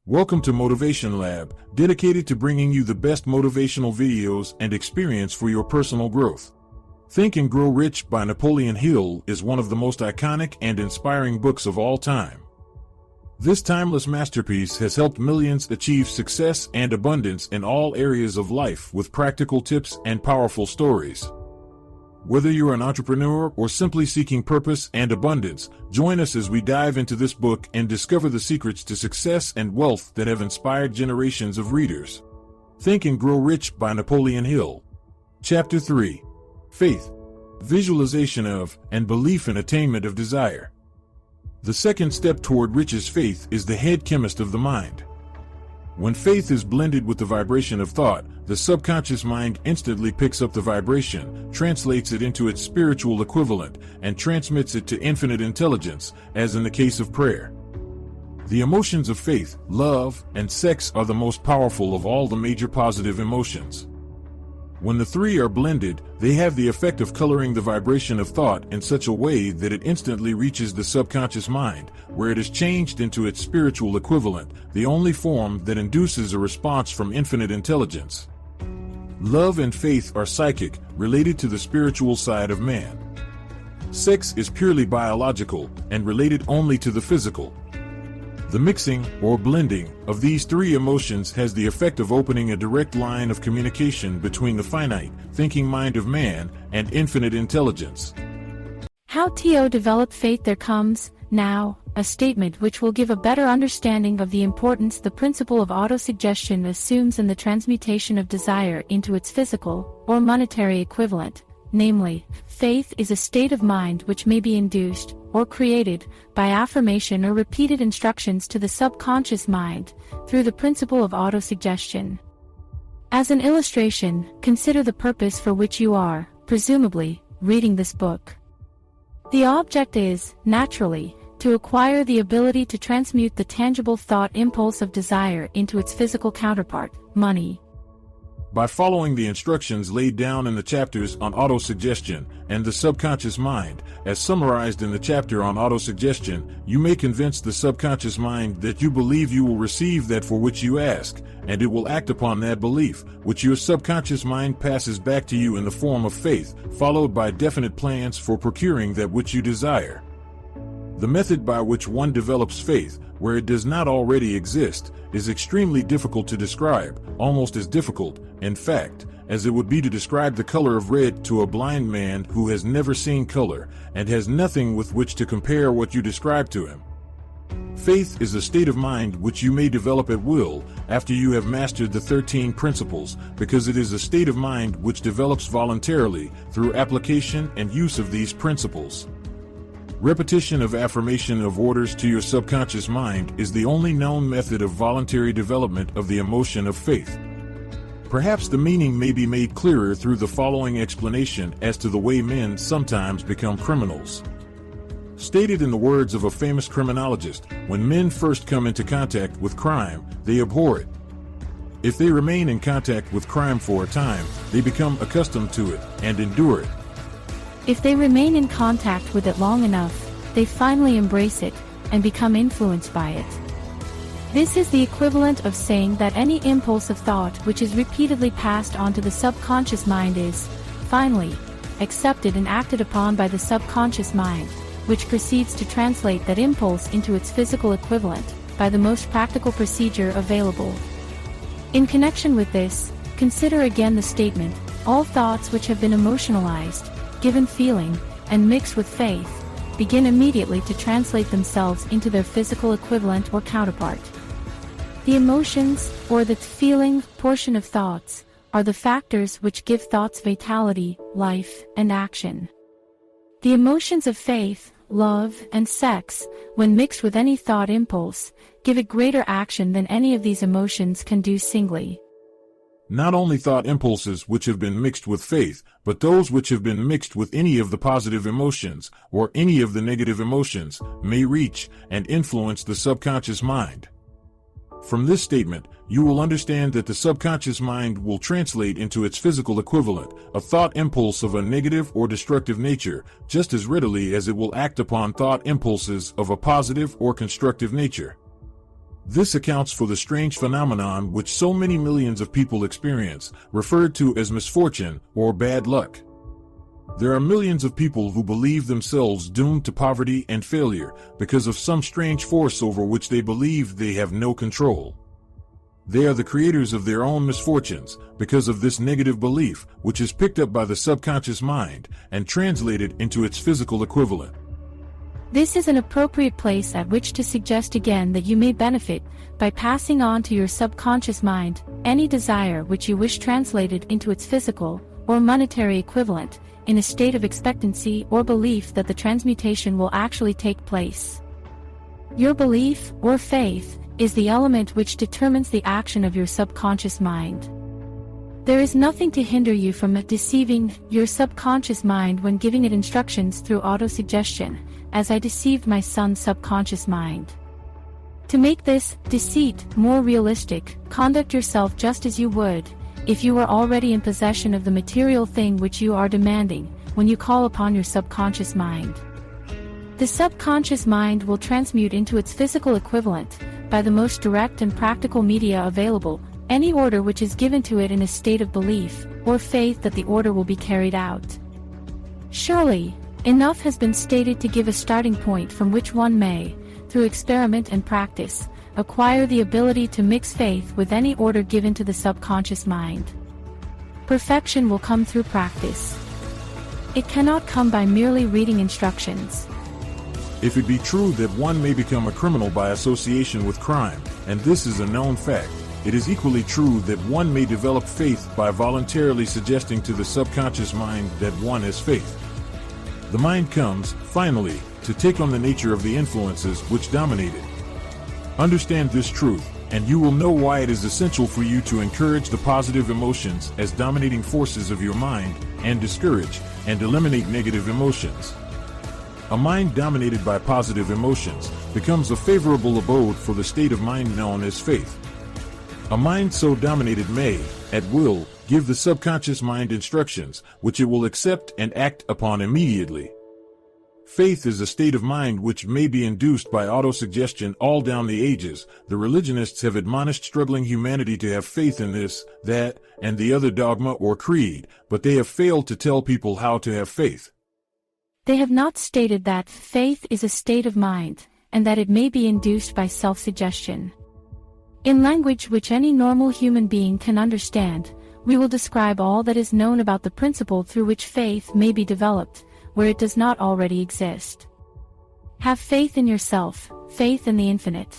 Welcome to MotivationLab, dedicated to bringing you the best motivational videos and experience for your personal growth. Think and Grow Rich by Napoleon Hill is one of the most iconic and inspiring books of all time. This timeless masterpiece has helped millions achieve success and abundance in all areas of life with practical tips and powerful stories. Whether you're an entrepreneur or simply seeking purpose and abundance, join us as we dive into this book and discover the secrets to success and wealth that have inspired generations of readers. Think and Grow Rich by Napoleon Hill. Chapter 3. Faith, Visualization of, and Belief in Attainment of Desire. The second step toward riches. Faith is the head chemist of the mind. When faith is blended with the vibration of thought, the subconscious mind instantly picks up the vibration, translates it into its spiritual equivalent, and transmits it to infinite intelligence, as in the case of prayer. The emotions of faith, love, and sex are the most powerful of all the major positive emotions. When the three are blended, they have the effect of coloring the vibration of thought in such a way that it instantly reaches the subconscious mind, where it is changed into its spiritual equivalent, the only form that induces a response from infinite intelligence. Love and faith are psychic, related to the spiritual side of man. Sex is purely biological, and related only to the physical. The mixing, or blending, of these three emotions has the effect of opening a direct line of communication between the finite, thinking mind of man, and infinite intelligence. How to develop faith. There comes, now, a statement which will give a better understanding of the importance the principle of autosuggestion assumes in the transmutation of desire into its physical, or monetary equivalent. Namely, faith is a state of mind which may be induced, or created, by affirmation or repeated instructions to the subconscious mind, through the principle of autosuggestion. As an illustration, consider the purpose for which you are, presumably, reading this book. The object is, naturally, to acquire the ability to transmute the tangible thought impulse of desire into its physical counterpart, money. By following the instructions laid down in the chapters on autosuggestion and the subconscious mind, as summarized in the chapter on autosuggestion, you may convince the subconscious mind that you believe you will receive that for which you ask, and it will act upon that belief, which your subconscious mind passes back to you in the form of faith, followed by definite plans for procuring that which you desire. The method by which one develops faith, where it does not already exist, is extremely difficult to describe, almost as difficult, in fact, as it would be to describe the color of red to a blind man who has never seen color, and has nothing with which to compare what you describe to him. Faith is a state of mind which you may develop at will, after you have mastered the 13 principles, because it is a state of mind which develops voluntarily, through application and use of these principles. Repetition of affirmation of orders to your subconscious mind is the only known method of voluntary development of the emotion of faith. Perhaps the meaning may be made clearer through the following explanation as to the way men sometimes become criminals. Stated in the words of a famous criminologist, when men first come into contact with crime, they abhor it. If they remain in contact with crime for a time, they become accustomed to it and endure it. If they remain in contact with it long enough, they finally embrace it, and become influenced by it. This is the equivalent of saying that any impulse of thought which is repeatedly passed on to the subconscious mind is, finally, accepted and acted upon by the subconscious mind, which proceeds to translate that impulse into its physical equivalent, by the most practical procedure available. In connection with this, consider again the statement, all thoughts which have been emotionalized, given feeling, and mixed with faith, begin immediately to translate themselves into their physical equivalent or counterpart. The emotions, or the feeling portion of thoughts, are the factors which give thoughts vitality, life, and action. The emotions of faith, love, and sex, when mixed with any thought impulse, give it greater action than any of these emotions can do singly. Not only thought impulses which have been mixed with faith, but those which have been mixed with any of the positive emotions, or any of the negative emotions, may reach and influence the subconscious mind. From this statement, you will understand that the subconscious mind will translate into its physical equivalent a thought impulse of a negative or destructive nature, just as readily as it will act upon thought impulses of a positive or constructive nature. This accounts for the strange phenomenon which so many millions of people experience, referred to as misfortune or bad luck. There are millions of people who believe themselves doomed to poverty and failure because of some strange force over which they believe they have no control. They are the creators of their own misfortunes because of this negative belief, which is picked up by the subconscious mind and translated into its physical equivalent. This is an appropriate place at which to suggest again that you may benefit by passing on to your subconscious mind any desire which you wish translated into its physical or monetary equivalent in a state of expectancy or belief that the transmutation will actually take place. Your belief or faith is the element which determines the action of your subconscious mind. There is nothing to hinder you from deceiving your subconscious mind when giving it instructions through autosuggestion, as I deceived my son's subconscious mind. To make this deceit more realistic, conduct yourself just as you would if you were already in possession of the material thing which you are demanding when you call upon your subconscious mind. The subconscious mind will transmute into its physical equivalent, by the most direct and practical media available, any order which is given to it in a state of belief or faith that the order will be carried out. Surely, enough has been stated to give a starting point from which one may, through experiment and practice, acquire the ability to mix faith with any order given to the subconscious mind. Perfection will come through practice. It cannot come by merely reading instructions. If it be true that one may become a criminal by association with crime, and this is a known fact, it is equally true that one may develop faith by voluntarily suggesting to the subconscious mind that one has faith. The mind comes, finally, to take on the nature of the influences which dominate it. Understand this truth, and you will know why it is essential for you to encourage the positive emotions as dominating forces of your mind, and discourage and eliminate negative emotions. A mind dominated by positive emotions becomes a favorable abode for the state of mind known as faith. A mind so dominated may, at will, give the subconscious mind instructions which it will accept and act upon immediately. Faith is a state of mind which may be induced by autosuggestion all down the ages. The religionists have admonished struggling humanity to have faith in this, that, and the other dogma or creed, but they have failed to tell people how to have faith. They have not stated that faith is a state of mind, and that it may be induced by self-suggestion. In language which any normal human being can understand, we will describe all that is known about the principle through which faith may be developed, where it does not already exist. Have faith in yourself, faith in the infinite.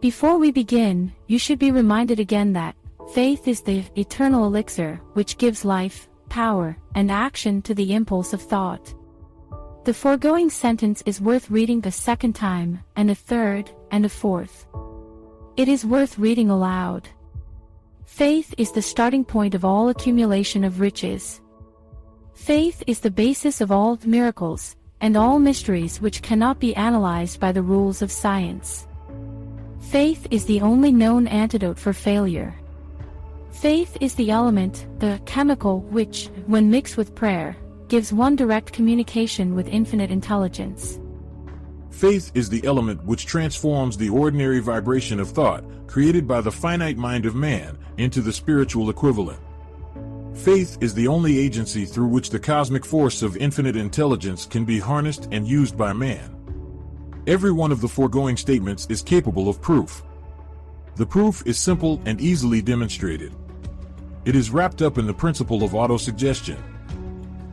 Before we begin, you should be reminded again that faith is the eternal elixir which gives life, power, and action to the impulse of thought. The foregoing sentence is worth reading a second time, and a third, and a fourth. It is worth reading aloud. Faith is the starting point of all accumulation of riches. Faith is the basis of all miracles, and all mysteries which cannot be analyzed by the rules of science. Faith is the only known antidote for failure. Faith is the element, the chemical, which, when mixed with prayer, gives one direct communication with infinite intelligence. Faith is the element which transforms the ordinary vibration of thought, created by the finite mind of man, into the spiritual equivalent. Faith is the only agency through which the cosmic force of infinite intelligence can be harnessed and used by man. Every one of the foregoing statements is capable of proof. The proof is simple and easily demonstrated. It is wrapped up in the principle of autosuggestion.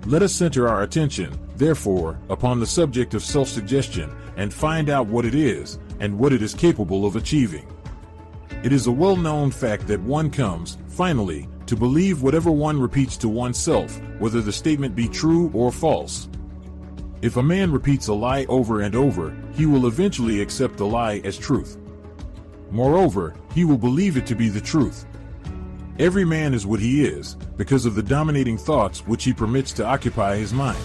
Let us center our attention, therefore, upon the subject of self-suggestion and find out what it is and what it is capable of achieving. It is a well-known fact that one comes, finally, to believe whatever one repeats to oneself, whether the statement be true or false. If a man repeats a lie over and over, he will eventually accept the lie as truth. Moreover, he will believe it to be the truth. Every man is what he is, because of the dominating thoughts which he permits to occupy his mind.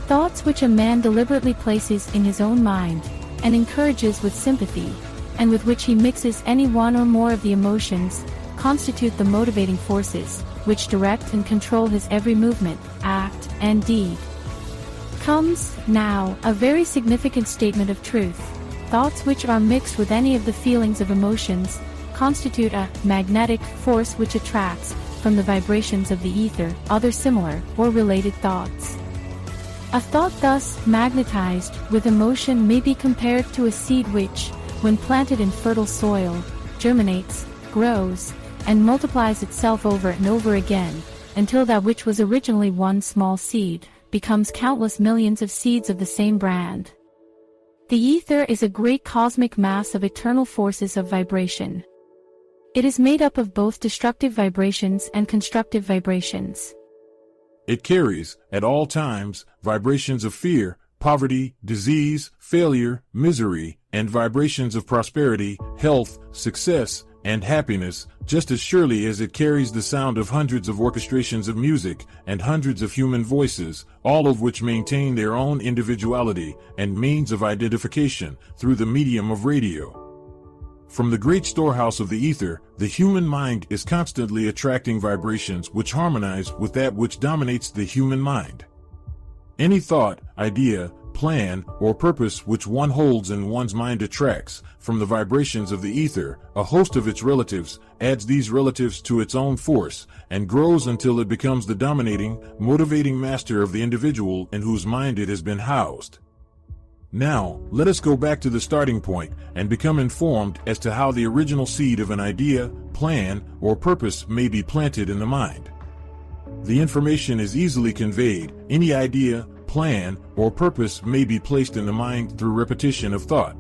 Thoughts which a man deliberately places in his own mind, and encourages with sympathy, and with which he mixes any one or more of the emotions, constitute the motivating forces, which direct and control his every movement, act, and deed. Comes, now, a very significant statement of truth. thoughts which are mixed with any of the feelings of emotions, constitute a magnetic force which attracts, from the vibrations of the ether, other similar or related thoughts. A thought thus magnetized with emotion may be compared to a seed which, when planted in fertile soil, germinates, grows, and multiplies itself over and over again, until that which was originally one small seed, becomes countless millions of seeds of the same brand. The ether is a great cosmic mass of eternal forces of vibration. It is made up of both destructive vibrations and constructive vibrations. It carries, at all times, vibrations of fear, poverty, disease, failure, misery, and vibrations of prosperity, health, success, and happiness, just as surely as it carries the sound of hundreds of orchestrations of music and hundreds of human voices, all of which maintain their own individuality and means of identification through the medium of radio. From the great storehouse of the ether, the human mind is constantly attracting vibrations which harmonize with that which dominates the human mind. Any thought, idea, plan, or purpose which one holds in one's mind attracts, from the vibrations of the ether, a host of its relatives, adds these relatives to its own force, and grows until it becomes the dominating, motivating master of the individual in whose mind it has been housed. Now, let us go back to the starting point and become informed as to how the original seed of an idea, plan, or purpose may be planted in the mind. The information is easily conveyed. Any idea, plan, or purpose may be placed in the mind through repetition of thought.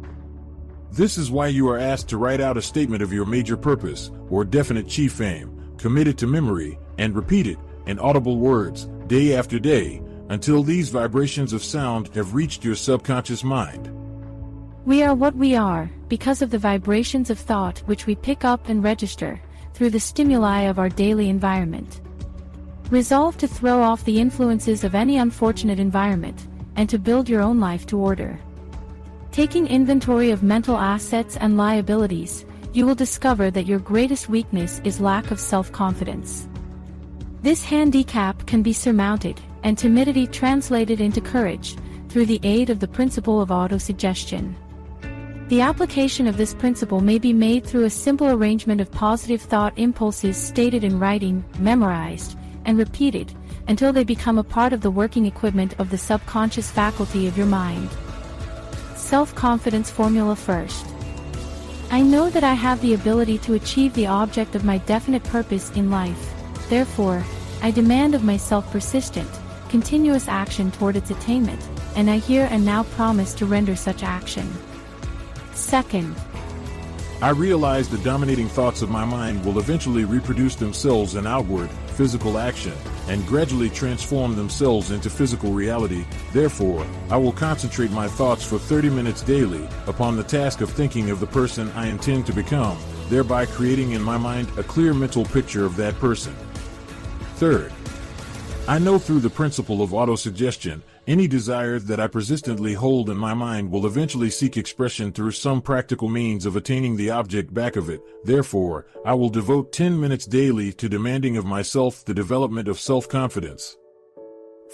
This is why you are asked to write out a statement of your major purpose or definite chief aim, commit it to memory, and repeat it in audible words, day after day, until these vibrations of sound have reached your subconscious mind. We are what we are, because of the vibrations of thought which we pick up and register, through the stimuli of our daily environment. Resolve to throw off the influences of any unfortunate environment, and to build your own life to order. Taking inventory of mental assets and liabilities, you will discover that your greatest weakness is lack of self-confidence. This handicap can be surmounted, and timidity translated into courage, through the aid of the principle of autosuggestion. The application of this principle may be made through a simple arrangement of positive thought impulses stated in writing, memorized, and repeated, until they become a part of the working equipment of the subconscious faculty of your mind. Self-confidence formula first. I know that I have the ability to achieve the object of my definite purpose in life. Therefore, I demand of myself persistent, continuous action toward its attainment, and I here and now promise to render such action. Second, I realize the dominating thoughts of my mind will eventually reproduce themselves in outward, physical action, and gradually transform themselves into physical reality. Therefore, I will concentrate my thoughts for 30 minutes daily upon the task of thinking of the person I intend to become, thereby creating in my mind a clear mental picture of that person. Third, I know through the principle of autosuggestion, any desire that I persistently hold in my mind will eventually seek expression through some practical means of attaining the object back of it. Therefore, I will devote 10 minutes daily to demanding of myself the development of self-confidence.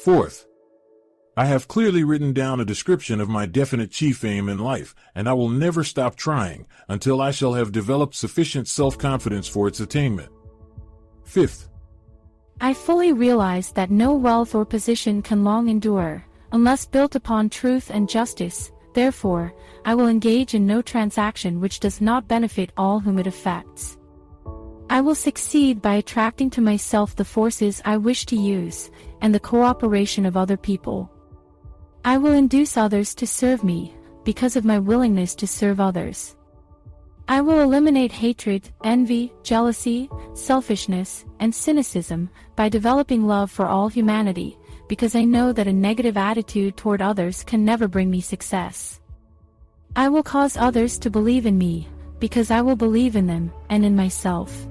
Fourth, I have clearly written down a description of my definite chief aim in life, and I will never stop trying until I shall have developed sufficient self-confidence for its attainment. Fifth, I fully realize that no wealth or position can long endure, unless built upon truth and justice. Therefore, I will engage in no transaction which does not benefit all whom it affects. I will succeed by attracting to myself the forces I wish to use, and the cooperation of other people. I will induce others to serve me, because of my willingness to serve others. I will eliminate hatred, envy, jealousy, selfishness, and cynicism by developing love for all humanity, because I know that a negative attitude toward others can never bring me success. I will cause others to believe in me, because I will believe in them and in myself.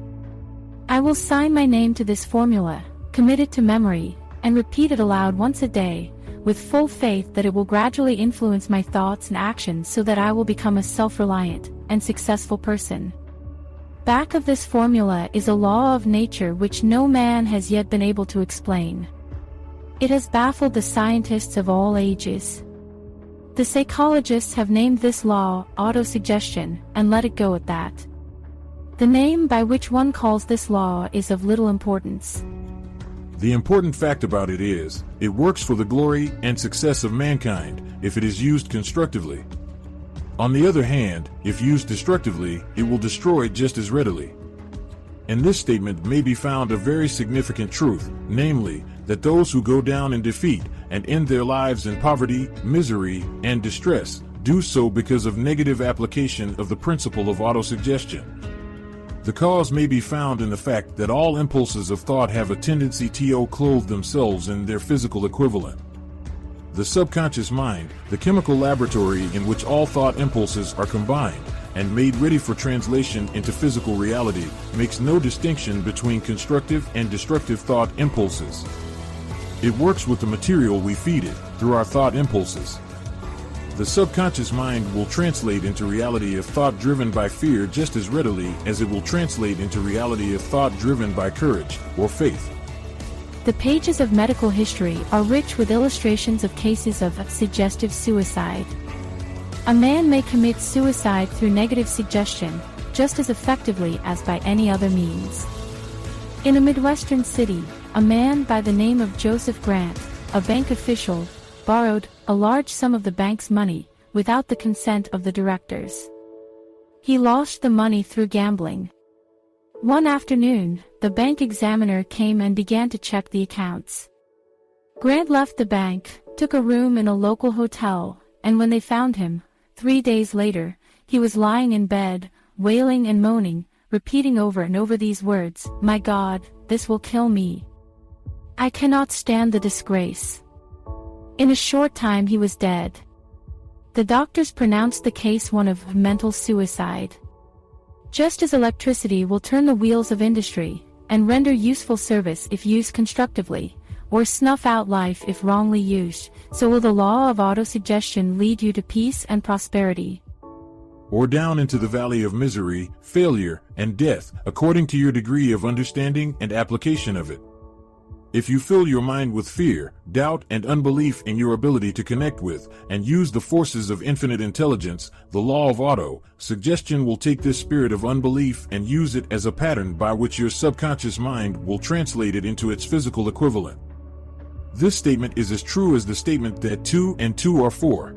I will sign my name to this formula, commit it to memory, and repeat it aloud once a day, with full faith that it will gradually influence my thoughts and actions so that I will become a self-reliant and successful person. Back of this formula is a law of nature which no man has yet been able to explain. It has baffled the scientists of all ages. The psychologists have named this law autosuggestion and let it go at that. The name by which one calls this law is of little importance. The important fact about it is, it works for the glory and success of mankind if it is used constructively. On the other hand, if used destructively, it will destroy just as readily. In this statement may be found a very significant truth, namely, that those who go down in defeat and end their lives in poverty, misery, and distress do so because of negative application of the principle of autosuggestion. The cause may be found in the fact that all impulses of thought have a tendency to clothe themselves in their physical equivalent. The subconscious mind, the chemical laboratory in which all thought impulses are combined and made ready for translation into physical reality, makes no distinction between constructive and destructive thought impulses. It works with the material we feed it, through our thought impulses. The subconscious mind will translate into reality a thought driven by fear just as readily as it will translate into reality a thought driven by courage or faith. The pages of medical history are rich with illustrations of cases of suggestive suicide. A man may commit suicide through negative suggestion, just as effectively as by any other means. In a Midwestern city, a man by the name of Joseph Grant, a bank official, borrowed a large sum of the bank's money without the consent of the directors. He lost the money through gambling. One afternoon, the bank examiner came and began to check the accounts. Grant left the bank, took a room in a local hotel, and when they found him, 3 days later, he was lying in bed, wailing and moaning, repeating over and over these words, "My God, this will kill me. I cannot stand the disgrace." In a short time he was dead. The doctors pronounced the case one of mental suicide. Just as electricity will turn the wheels of industry, and render useful service if used constructively, or snuff out life if wrongly used, so will the law of autosuggestion lead you to peace and prosperity. Or down into the valley of misery, failure, and death, according to your degree of understanding and application of it. If you fill your mind with fear, doubt, and unbelief in your ability to connect with and use the forces of infinite intelligence, the law of auto-suggestion will take this spirit of unbelief and use it as a pattern by which your subconscious mind will translate it into its physical equivalent. This statement is as true as the statement that 2 and 2 are 4.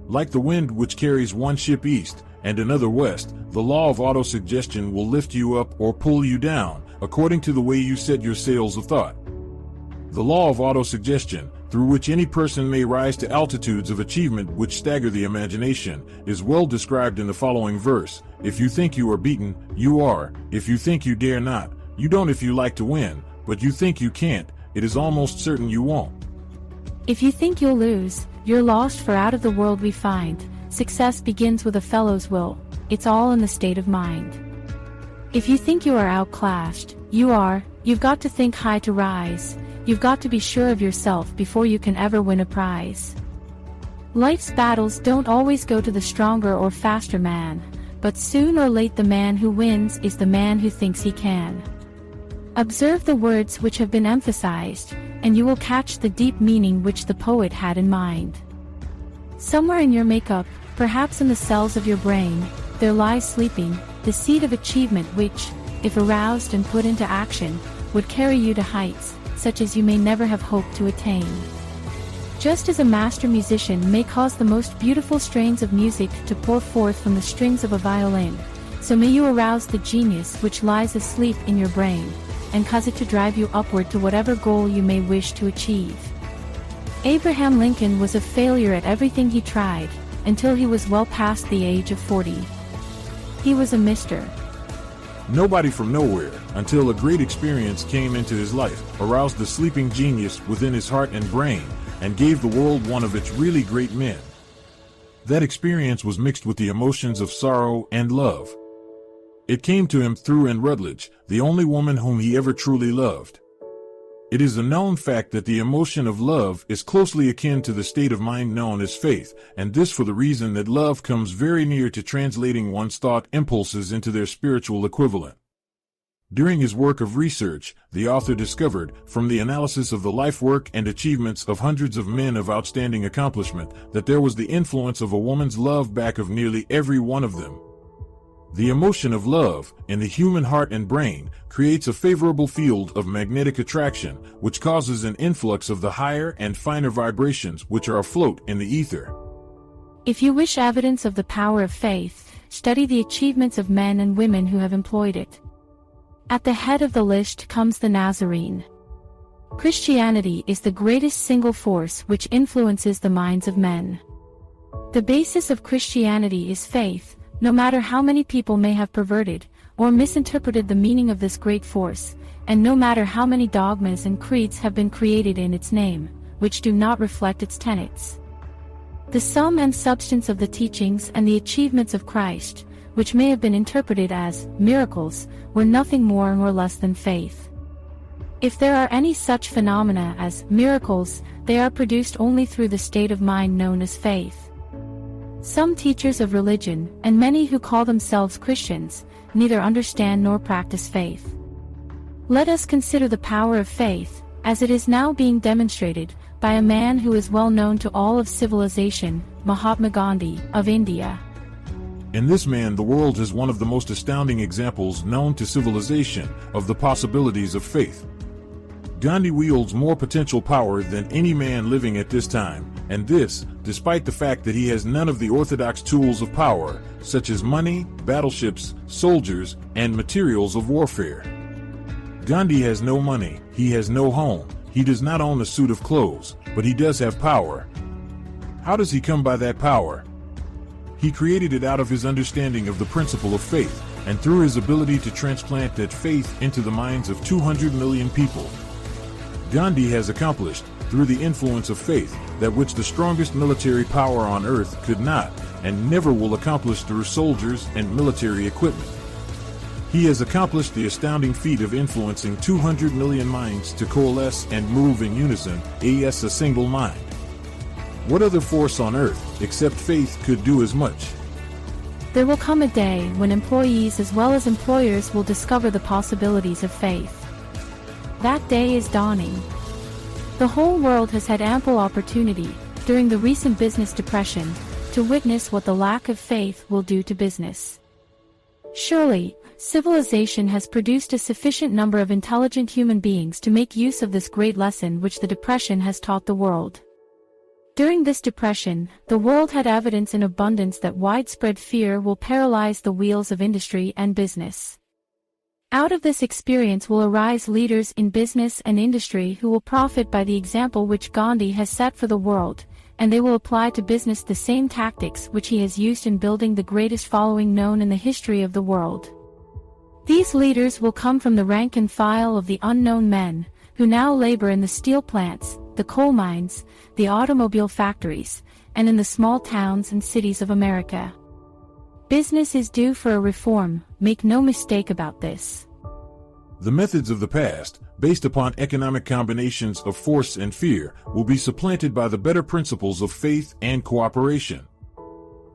Like the wind which carries one ship east and another west, the law of autosuggestion will lift you up or pull you down, according to the way you set your sails of thought. The law of autosuggestion, through which any person may rise to altitudes of achievement which stagger the imagination, is well described in the following verse: "If you think you are beaten, you are. If you think you dare not, you don't. If you like to win, but you think you can't, it is almost certain you won't." If you think you'll lose, you're lost, for out of the world we find, success begins with a fellow's will. It's all in the state of mind. If you think you are outclassed, you are. You've got to think high to rise. You've got to be sure of yourself before you can ever win a prize. Life's battles don't always go to the stronger or faster man, but soon or late the man who wins is the man who thinks he can. Observe the words which have been emphasized, and you will catch the deep meaning which the poet had in mind. Somewhere in your makeup, perhaps in the cells of your brain, there lies sleeping the seed of achievement which, if aroused and put into action, would carry you to heights such as you may never have hoped to attain. Just as a master musician may cause the most beautiful strains of music to pour forth from the strings of a violin, so may you arouse the genius which lies asleep in your brain, and cause it to drive you upward to whatever goal you may wish to achieve. Abraham Lincoln was a failure at everything he tried, until he was well past the age of 40. He was a Mr. Nobody from nowhere, until a great experience came into his life, aroused the sleeping genius within his heart and brain, and gave the world one of its really great men. That experience was mixed with the emotions of sorrow and love. It came to him through Anne Rutledge, the only woman whom he ever truly loved. It is a known fact that the emotion of love is closely akin to the state of mind known as faith, and this for the reason that love comes very near to translating one's thought impulses into their spiritual equivalent. During his work of research, the author discovered, from the analysis of the life work and achievements of hundreds of men of outstanding accomplishment, that there was the influence of a woman's love back of nearly every one of them. The emotion of love, in the human heart and brain, creates a favorable field of magnetic attraction, which causes an influx of the higher and finer vibrations which are afloat in the ether. If you wish evidence of the power of faith, study the achievements of men and women who have employed it. At the head of the list comes the Nazarene. Christianity is the greatest single force which influences the minds of men. The basis of Christianity is faith, no matter how many people may have perverted or misinterpreted the meaning of this great force, and no matter how many dogmas and creeds have been created in its name, which do not reflect its tenets. The sum and substance of the teachings and the achievements of Christ, which may have been interpreted as miracles, were nothing more nor less than faith. If there are any such phenomena as miracles, they are produced only through the state of mind known as faith. Some teachers of religion, and many who call themselves Christians, neither understand nor practice faith. Let us consider the power of faith, as it is now being demonstrated by a man who is well known to all of civilization, Mahatma Gandhi, of India. In this man, the world has one of the most astounding examples known to civilization of the possibilities of faith. Gandhi wields more potential power than any man living at this time, and this, despite the fact that he has none of the orthodox tools of power, such as money, battleships, soldiers, and materials of warfare. Gandhi has no money, he has no home, he does not own a suit of clothes, but he does have power. How does he come by that power? He created it out of his understanding of the principle of faith, and through his ability to transplant that faith into the minds of 200 million people. Gandhi has accomplished, through the influence of faith, that which the strongest military power on earth could not, and never will accomplish through soldiers and military equipment. He has accomplished the astounding feat of influencing 200 million minds to coalesce and move in unison, as a single mind. What other force on earth, except faith, could do as much? There will come a day when employees as well as employers will discover the possibilities of faith. That day is dawning. The whole world has had ample opportunity, during the recent business depression, to witness what the lack of faith will do to business. Surely, civilization has produced a sufficient number of intelligent human beings to make use of this great lesson which the depression has taught the world. During this depression, the world had evidence in abundance that widespread fear will paralyze the wheels of industry and business. Out of this experience will arise leaders in business and industry who will profit by the example which Gandhi has set for the world, and they will apply to business the same tactics which he has used in building the greatest following known in the history of the world. These leaders will come from the rank and file of the unknown men, who now labor in the steel plants, the coal mines, the automobile factories, and in the small towns and cities of America. Business is due for a reform, make no mistake about this. The methods of the past, based upon economic combinations of force and fear, will be supplanted by the better principles of faith and cooperation.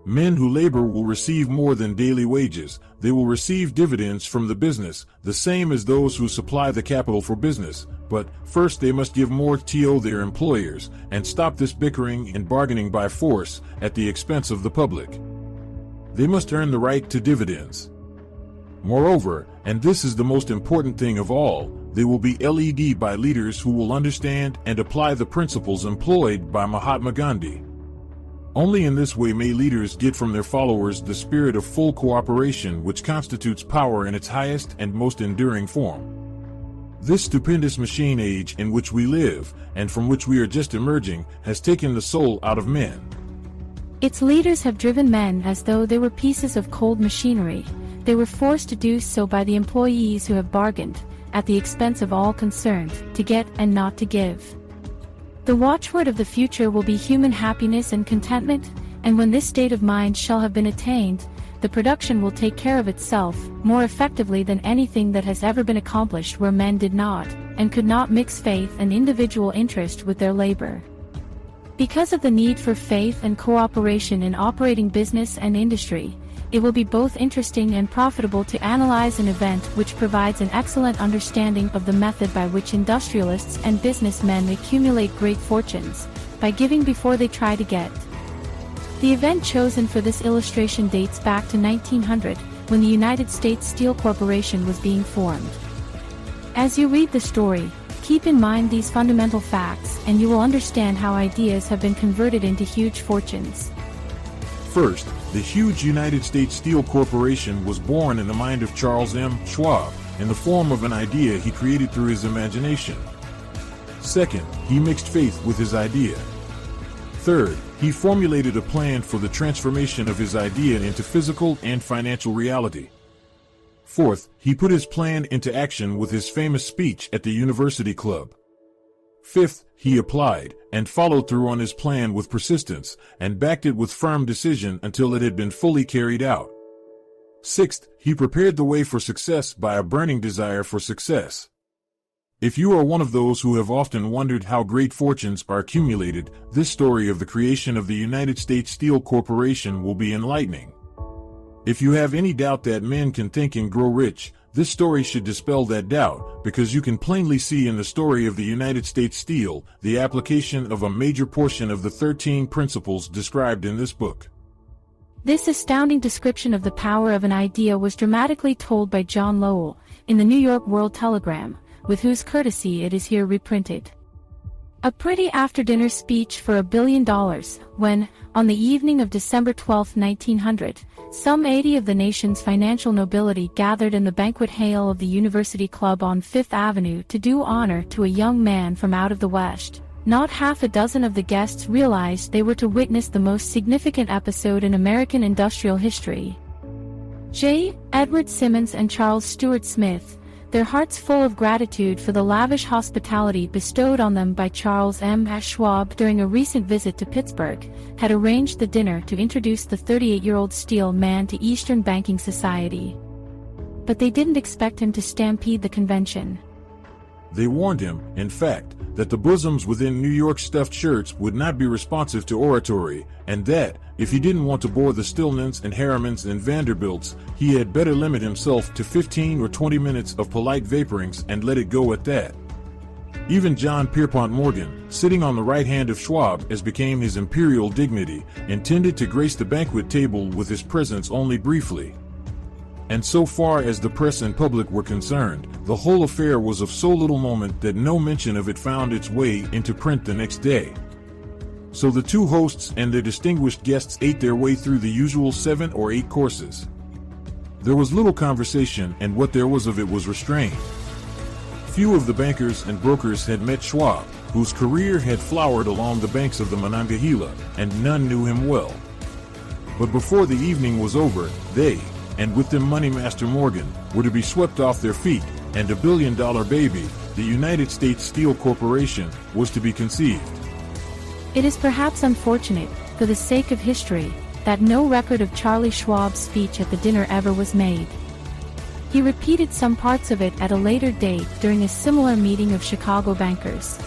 Men who labor will receive more than daily wages, they will receive dividends from the business, the same as those who supply the capital for business, but first they must give more to their employers, and stop this bickering and bargaining by force at the expense of the public. They must earn the right to dividends. Moreover, and this is the most important thing of all, they will be led by leaders who will understand and apply the principles employed by Mahatma Gandhi. Only in this way may leaders get from their followers the spirit of full cooperation which constitutes power in its highest and most enduring form. This stupendous machine age in which we live, and from which we are just emerging, has taken the soul out of men. Its leaders have driven men as though they were pieces of cold machinery. They were forced to do so by the employees who have bargained, at the expense of all concerned, to get and not to give. The watchword of the future will be human happiness and contentment, and when this state of mind shall have been attained, the production will take care of itself, more effectively than anything that has ever been accomplished where men did not, and could not mix faith and individual interest with their labor. Because of the need for faith and cooperation in operating business and industry, it will be both interesting and profitable to analyze an event which provides an excellent understanding of the method by which industrialists and businessmen accumulate great fortunes, by giving before they try to get. The event chosen for this illustration dates back to 1900, when the United States Steel Corporation was being formed. As you read the story, keep in mind these fundamental facts and you will understand how ideas have been converted into huge fortunes. First, the huge United States Steel Corporation was born in the mind of Charles M. Schwab, in the form of an idea he created through his imagination. Second, he mixed faith with his idea. Third, he formulated a plan for the transformation of his idea into physical and financial reality. Fourth, he put his plan into action with his famous speech at the University Club. Fifth, he applied and followed through on his plan with persistence and backed it with firm decision until it had been fully carried out. Sixth, he prepared the way for success by a burning desire for success. If you are one of those who have often wondered how great fortunes are accumulated, this story of the creation of the United States Steel Corporation will be enlightening. If you have any doubt that men can think and grow rich, this story should dispel that doubt, because you can plainly see in the story of the United States Steel the application of a major portion of the 13 principles described in this book. This astounding description of the power of an idea was dramatically told by John Lowell in the New York World Telegram, with whose courtesy it is here reprinted. A pretty after-dinner speech for $1 billion, when, on the evening of December 12, 1900, some 80 of the nation's financial nobility gathered in the banquet hall of the University Club on Fifth Avenue to do honor to a young man from out of the West. Not half a dozen of the guests realized they were to witness the most significant episode in American industrial history. J. Edward Simmons and Charles Stuart Smith, their hearts full of gratitude for the lavish hospitality bestowed on them by Charles M. Schwab during a recent visit to Pittsburgh, had arranged the dinner to introduce the 38-year-old steel man to Eastern banking society. But they didn't expect him to stampede the convention. They warned him, in fact, that the bosoms within New York stuffed shirts would not be responsive to oratory, and that, if he didn't want to bore the Stillmans and Harrimans and Vanderbilts, he had better limit himself to 15 or 20 minutes of polite vaporings and let it go at that. Even John Pierpont Morgan, sitting on the right hand of Schwab as became his imperial dignity, intended to grace the banquet table with his presence only briefly. And so far as the press and public were concerned, the whole affair was of so little moment that no mention of it found its way into print the next day. So the two hosts and their distinguished guests ate their way through the usual 7 or 8 courses. There was little conversation, and what there was of it was restrained. Few of the bankers and brokers had met Schwab, whose career had flowered along the banks of the Monongahela, and none knew him well. But before the evening was over, they, and with them Moneymaster Morgan, were to be swept off their feet, and $1 billion baby, the United States Steel Corporation, was to be conceived. It is perhaps unfortunate, for the sake of history, that no record of Charlie Schwab's speech at the dinner ever was made. He repeated some parts of it at a later date during a similar meeting of Chicago bankers.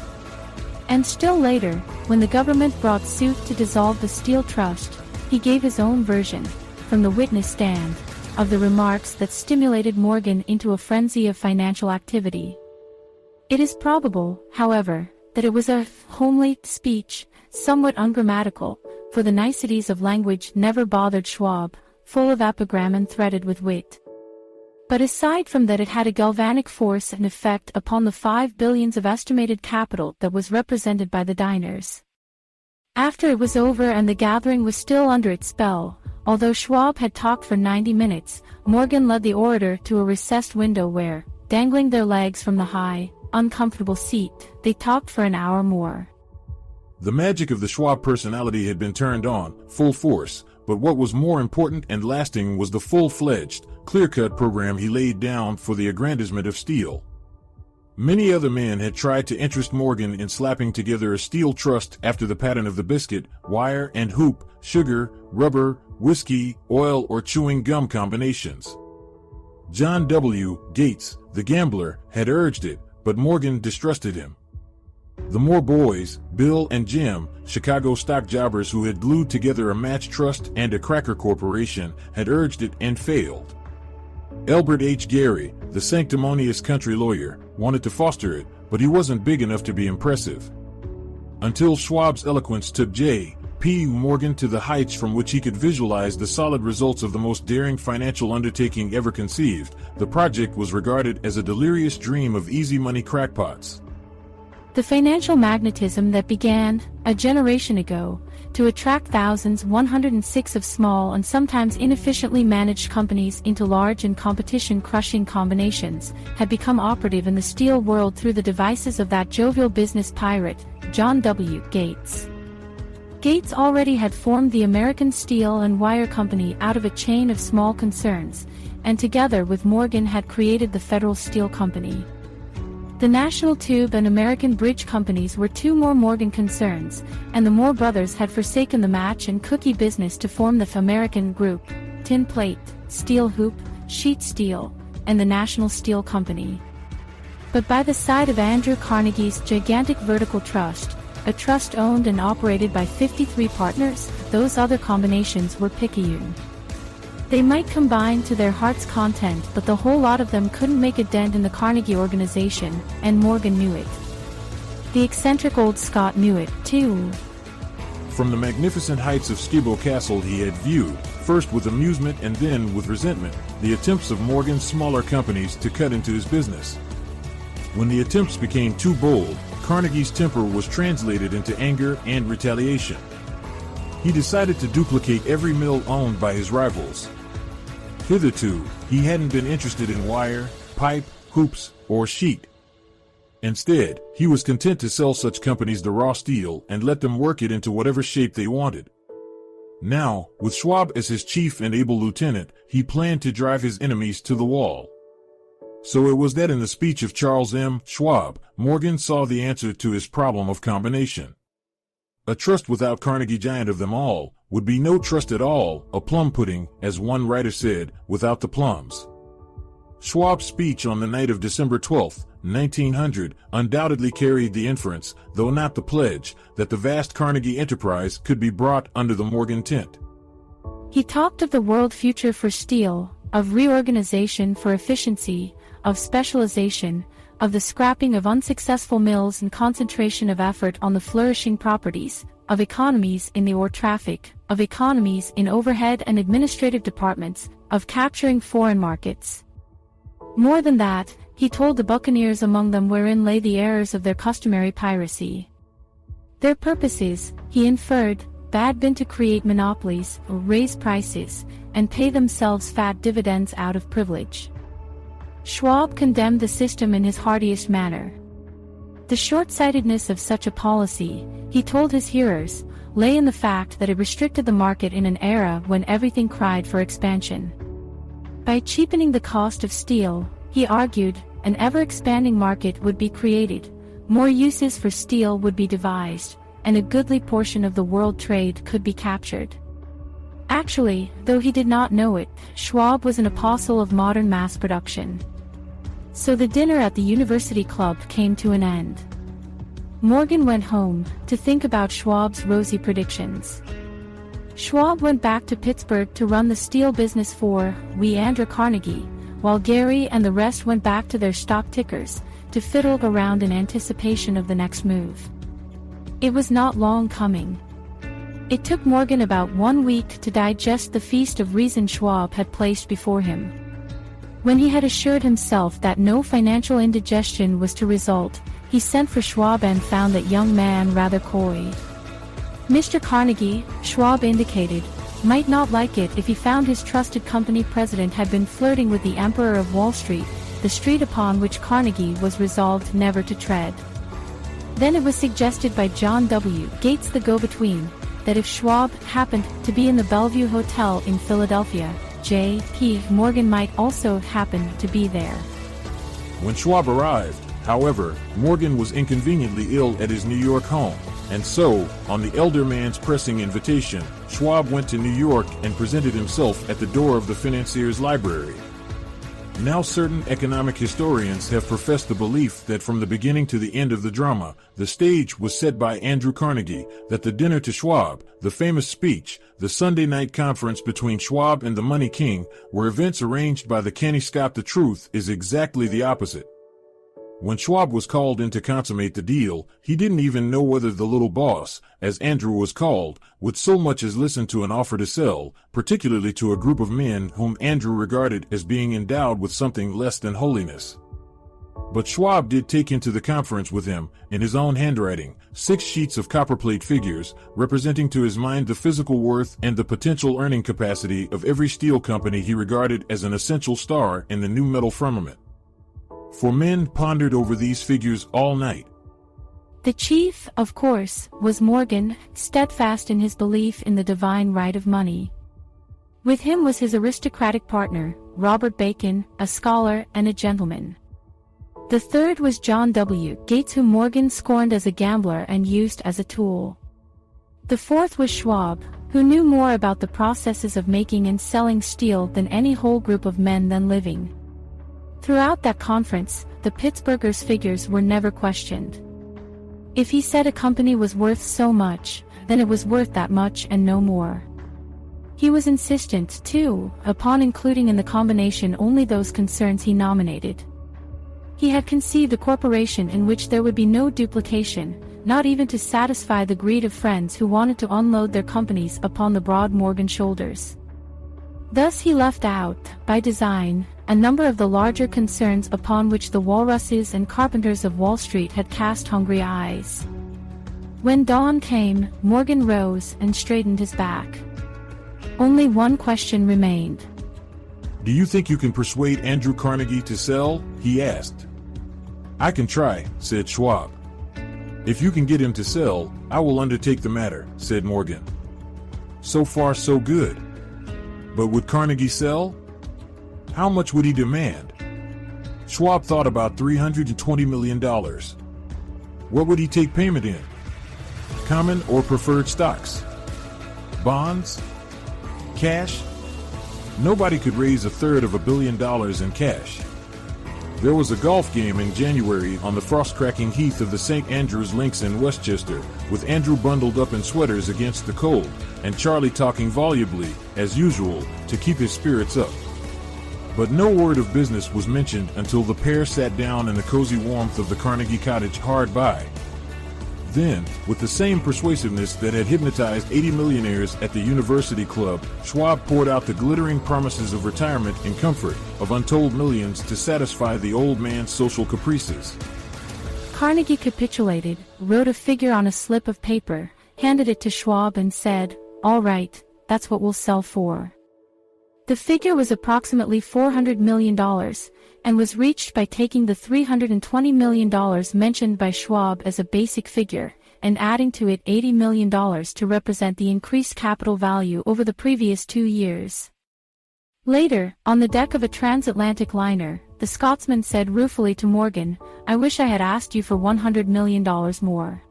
And still later, when the government brought suit to dissolve the Steel Trust, he gave his own version, from the witness stand, of the remarks that stimulated Morgan into a frenzy of financial activity. It is probable, however, that it was a homely speech, somewhat ungrammatical, for the niceties of language never bothered Schwab, full of epigram and threaded with wit. But aside from that, it had a galvanic force and effect upon the 5 billions of estimated capital that was represented by the diners. After it was over and the gathering was still under its spell, although Schwab had talked for 90 minutes, Morgan led the orator to a recessed window where, dangling their legs from the high, uncomfortable seat, they talked for an hour more. The magic of the Schwab personality had been turned on, full force, but what was more important and lasting was the full-fledged, clear-cut program he laid down for the aggrandizement of steel. Many other men had tried to interest Morgan in slapping together a steel trust after the pattern of the biscuit, wire and hoop, sugar, rubber, whiskey, oil, or chewing gum combinations. John W. Gates, the gambler, had urged it, but Morgan distrusted him. The Moore boys, Bill and Jim, Chicago stock jobbers who had glued together a match trust and a cracker corporation, had urged it and failed. Elbert H. Gary, the sanctimonious country lawyer, wanted to foster it, but he wasn't big enough to be impressive. Until Schwab's eloquence took J. P. Morgan to the heights from which he could visualize the solid results of the most daring financial undertaking ever conceived, the project was regarded as a delirious dream of easy money crackpots. The financial magnetism that began, a generation ago, to attract thousands 106 of small and sometimes inefficiently managed companies into large and competition-crushing combinations, had become operative in the steel world through the devices of that jovial business pirate, John W. Gates. Gates already had formed the American Steel and Wire Company out of a chain of small concerns, and together with Morgan had created the Federal Steel Company. The National Tube and American Bridge Companies were two more Morgan concerns, and the Moore brothers had forsaken the match and cookie business to form the American Group, Tin Plate, Steel Hoop, Sheet Steel, and the National Steel Company. But by the side of Andrew Carnegie's gigantic vertical trust, a trust owned and operated by 53 partners, those other combinations were picayune. They might combine to their heart's content, but the whole lot of them couldn't make a dent in the Carnegie organization, and Morgan knew it. The eccentric old Scot knew it, too. From the magnificent heights of Skibo Castle he had viewed, first with amusement and then with resentment, the attempts of Morgan's smaller companies to cut into his business. When the attempts became too bold, Carnegie's temper was translated into anger and retaliation. He decided to duplicate every mill owned by his rivals. Hitherto, he hadn't been interested in wire, pipe, hoops, or sheet. Instead, he was content to sell such companies the raw steel and let them work it into whatever shape they wanted. Now, with Schwab as his chief and able lieutenant, he planned to drive his enemies to the wall. So it was that in the speech of Charles M. Schwab, Morgan saw the answer to his problem of combination. A trust without Carnegie, giant of them all, would be no trust at all, a plum pudding, as one writer said, without the plums. Schwab's speech on the night of December 12, 1900, undoubtedly carried the inference, though not the pledge, that the vast Carnegie enterprise could be brought under the Morgan tent. He talked of the world future for steel, of reorganization for efficiency, of specialization, of the scrapping of unsuccessful mills and concentration of effort on the flourishing properties, of economies in the ore traffic, of economies in overhead and administrative departments, of capturing foreign markets. More than that, he told the buccaneers among them wherein lay the errors of their customary piracy. Their purposes, he inferred, had been to create monopolies, or raise prices, and pay themselves fat dividends out of privilege. Schwab condemned the system in his heartiest manner. The short-sightedness of such a policy, he told his hearers, lay in the fact that it restricted the market in an era when everything cried for expansion. By cheapening the cost of steel, he argued, an ever-expanding market would be created, more uses for steel would be devised, and a goodly portion of the world trade could be captured. Actually, though he did not know it, Schwab was an apostle of modern mass production. So the dinner at the University Club came to an end. Morgan went home to think about Schwab's rosy predictions. Schwab went back to Pittsburgh to run the steel business for Andrew Carnegie, while Gary and the rest went back to their stock tickers to fiddle around in anticipation of the next move. It was not long coming. It took Morgan about 1 week to digest the feast of reason Schwab had placed before him. When he had assured himself that no financial indigestion was to result, he sent for Schwab and found that young man rather coy. Mr. Carnegie, Schwab indicated, might not like it if he found his trusted company president had been flirting with the Emperor of Wall Street, the street upon which Carnegie was resolved never to tread. Then it was suggested by John W. Gates, the go-between, that if Schwab happened to be in the Bellevue Hotel in Philadelphia, J.P. Morgan might also happen to be there. When Schwab arrived, however, Morgan was inconveniently ill at his New York home, and so, on the elder man's pressing invitation, Schwab went to New York and presented himself at the door of the financier's library. Now certain economic historians have professed the belief that from the beginning to the end of the drama, the stage was set by Andrew Carnegie, that the dinner to Schwab, the famous speech, the Sunday night conference between Schwab and the Money King, were events arranged by the canny Scott. The truth is exactly the opposite. When Schwab was called in to consummate the deal, he didn't even know whether the little boss, as Andrew was called, would so much as listen to an offer to sell, particularly to a group of men whom Andrew regarded as being endowed with something less than holiness. But Schwab did take into the conference with him, in his own handwriting, 6 sheets of copperplate figures, representing to his mind the physical worth and the potential earning capacity of every steel company he regarded as an essential star in the new metal firmament. 4 men pondered over these figures all night. The chief, of course, was Morgan, steadfast in his belief in the divine right of money. With him was his aristocratic partner, Robert Bacon, a scholar and a gentleman. The third was John W. Gates, whom Morgan scorned as a gambler and used as a tool. The fourth was Schwab, who knew more about the processes of making and selling steel than any whole group of men then living. Throughout that conference, the Pittsburghers' figures were never questioned. If he said a company was worth so much, then it was worth that much and no more. He was insistent, too, upon including in the combination only those concerns he nominated. He had conceived a corporation in which there would be no duplication, not even to satisfy the greed of friends who wanted to unload their companies upon the broad Morgan shoulders. Thus he left out, by design, a number of the larger concerns upon which the walruses and carpenters of Wall Street had cast hungry eyes. When dawn came, Morgan rose and straightened his back. Only one question remained. "Do you think you can persuade Andrew Carnegie to sell?" he asked. "I can try," said Schwab. "If you can get him to sell, I will undertake the matter," said Morgan. So far so good. But would Carnegie sell? How much would he demand? Schwab thought about $320 million. What would he take payment in? Common or preferred stocks? Bonds? Cash? Nobody could raise $350 million in cash. There was a golf game in January on the frost-cracking heath of the St. Andrews Links in Westchester, with Andrew bundled up in sweaters against the cold, and Charlie talking volubly, as usual, to keep his spirits up. But no word of business was mentioned until the pair sat down in the cozy warmth of the Carnegie cottage hard by. Then, with the same persuasiveness that had hypnotized 80 millionaires at the University Club, Schwab poured out the glittering promises of retirement and comfort, of untold millions to satisfy the old man's social caprices. Carnegie capitulated, wrote a figure on a slip of paper, handed it to Schwab and said, "All right, that's what we'll sell for." The figure was approximately $400 million, and was reached by taking the $320 million mentioned by Schwab as a basic figure, and adding to it $80 million to represent the increased capital value over the previous 2 years. Later, on the deck of a transatlantic liner, the Scotsman said ruefully to Morgan, "I wish I had asked you for $100 million more."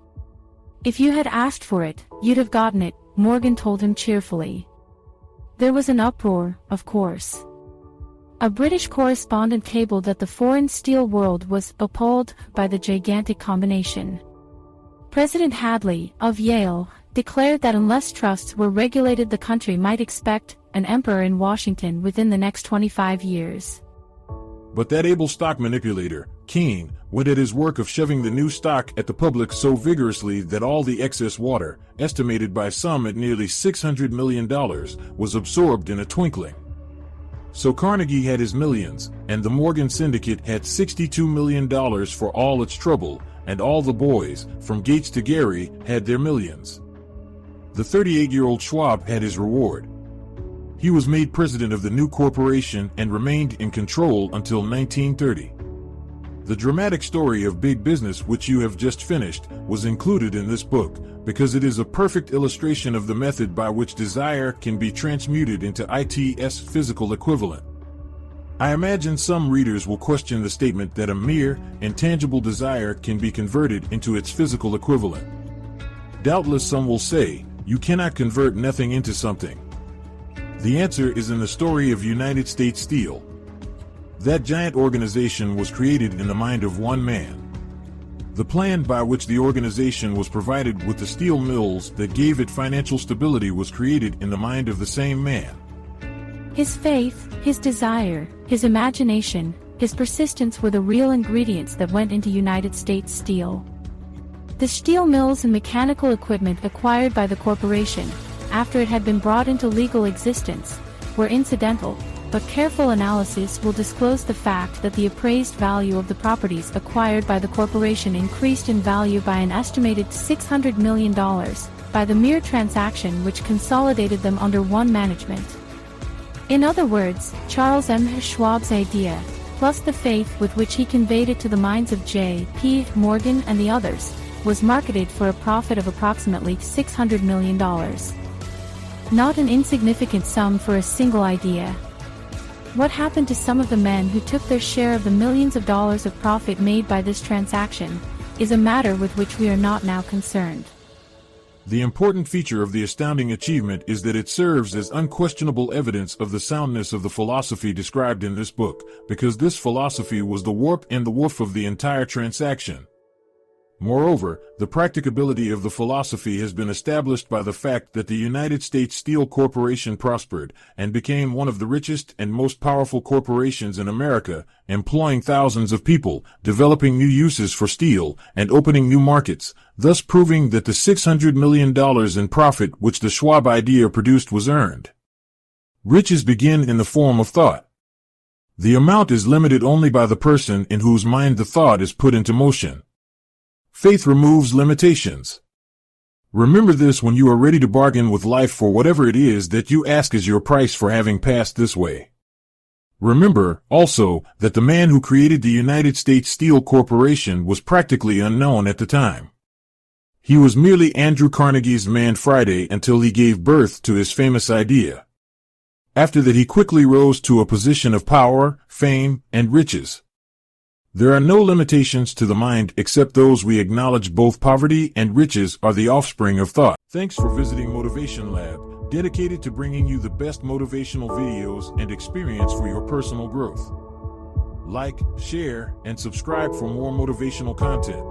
"If you had asked for it, you'd have gotten it," Morgan told him cheerfully. There was an uproar, of course. A British correspondent cabled that the foreign steel world was appalled by the gigantic combination. President Hadley, of Yale, declared that unless trusts were regulated, the country might expect an emperor in Washington within the next 25 years. But that able stock manipulator, Keene, went at his work of shoving the new stock at the public so vigorously that all the excess water, estimated by some at nearly $600 million, was absorbed in a twinkling. So Carnegie had his millions, and the Morgan Syndicate had $62 million for all its trouble, and all the boys, from Gates to Gary, had their millions. The 38-year-old Schwab had his reward. He was made president of the new corporation and remained in control until 1930. The dramatic story of big business, which you have just finished, was included in this book, because it is a perfect illustration of the method by which desire can be transmuted into its physical equivalent. I imagine some readers will question the statement that a mere, intangible desire can be converted into its physical equivalent. Doubtless some will say, you cannot convert nothing into something. The answer is in the story of United States Steel. That giant organization was created in the mind of one man. The plan by which the organization was provided with the steel mills that gave it financial stability was created in the mind of the same man. His faith, his desire, his imagination, his persistence were the real ingredients that went into United States Steel. The steel mills and mechanical equipment acquired by the corporation, after it had been brought into legal existence, were incidental, but careful analysis will disclose the fact that the appraised value of the properties acquired by the corporation increased in value by an estimated $600 million, by the mere transaction which consolidated them under one management. In other words, Charles M. Schwab's idea, plus the faith with which he conveyed it to the minds of J. P. Morgan and the others, was marketed for a profit of approximately $600 million. Not an insignificant sum for a single idea. What happened to some of the men who took their share of the millions of dollars of profit made by this transaction, is a matter with which we are not now concerned. The important feature of the astounding achievement is that it serves as unquestionable evidence of the soundness of the philosophy described in this book, because this philosophy was the warp and the woof of the entire transaction. Moreover, the practicability of the philosophy has been established by the fact that the United States Steel Corporation prospered and became one of the richest and most powerful corporations in America, employing thousands of people, developing new uses for steel, and opening new markets, thus proving that the $600 million in profit which the Schwab idea produced was earned. Riches begin in the form of thought. The amount is limited only by the person in whose mind the thought is put into motion. Faith removes limitations. Remember this when you are ready to bargain with life for whatever it is that you ask as your price for having passed this way. Remember, also, that the man who created the United States Steel Corporation was practically unknown at the time. He was merely Andrew Carnegie's Man Friday until he gave birth to his famous idea. After that he quickly rose to a position of power, fame, and riches. There are no limitations to the mind except those we acknowledge. Both poverty and riches are the offspring of thought. Thanks for visiting MotivationLab, dedicated to bringing you the best motivational videos and experience for your personal growth. Like, share, and subscribe for more motivational content.